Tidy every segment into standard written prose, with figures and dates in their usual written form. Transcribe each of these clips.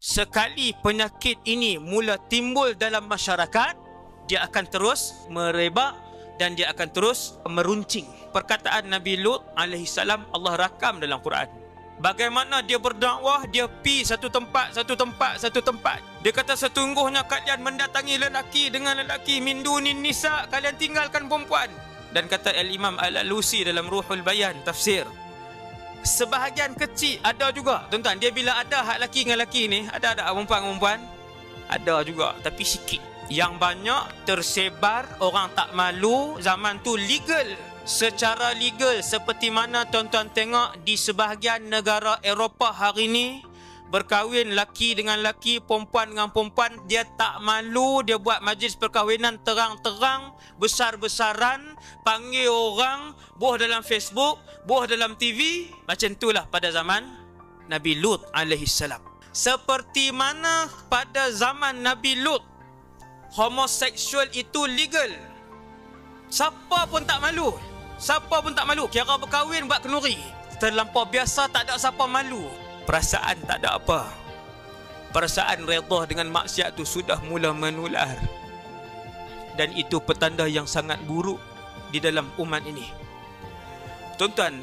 Sekali penyakit ini mula timbul dalam masyarakat, dia akan terus merebak dan dia akan terus meruncing. Perkataan Nabi Lut alaihissalam Allah rakam dalam Quran. Bagaimana dia berdakwah, dia pi satu tempat. Dia kata sesungguhnya kalian mendatangi lelaki dengan lelaki, min dunin nisa, kalian tinggalkan perempuan. Dan kata Al-Imam Al-Alusi dalam Ruhul Bayan tafsir, sebahagian kecil ada juga tuan-tuan, dia bila ada hak laki dengan laki ni, ada perempuan ada juga, tapi sikit. Yang banyak tersebar, orang tak malu. Zaman tu legal, secara legal, seperti mana tuan-tuan tengok di sebahagian negara Eropah hari ni, berkahwin laki dengan laki, perempuan dengan perempuan, dia tak malu, dia buat majlis perkahwinan terang-terang, besar-besaran, panggil orang, buah dalam Facebook, buah dalam TV. Macam itulah pada zaman Nabi Lut alaihissalam. Seperti mana pada zaman Nabi Lut homoseksual itu legal, siapa pun tak malu. Kira berkahwin buat kenduri, terlampau biasa, tak ada siapa malu. Perasaan tak ada apa. Perasaan redha dengan maksiat tu sudah mula menular. Dan itu petanda yang sangat buruk di dalam umat ini. Tuan-tuan,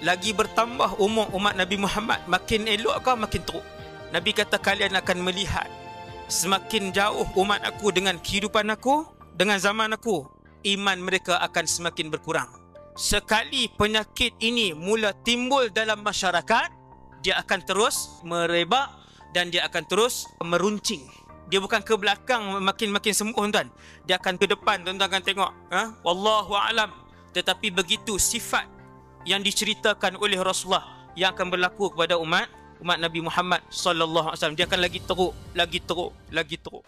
lagi bertambah umur umat Nabi Muhammad, makin elok ke makin teruk? Nabi kata kalian akan melihat semakin jauh umat aku dengan kehidupan aku, dengan zaman aku, iman mereka akan semakin berkurang. Sekali penyakit ini mula timbul dalam masyarakat, dia akan terus merebak dan dia akan terus meruncing. Dia bukan ke belakang makin sembuh tuan-tuan, dia akan ke depan. Tuan-tuan akan tengok, wallahu a'lam. Tetapi begitu sifat yang diceritakan oleh Rasulullah yang akan berlaku kepada umat Nabi Muhammad sallallahu alaihi wasallam. Dia akan lagi teruk.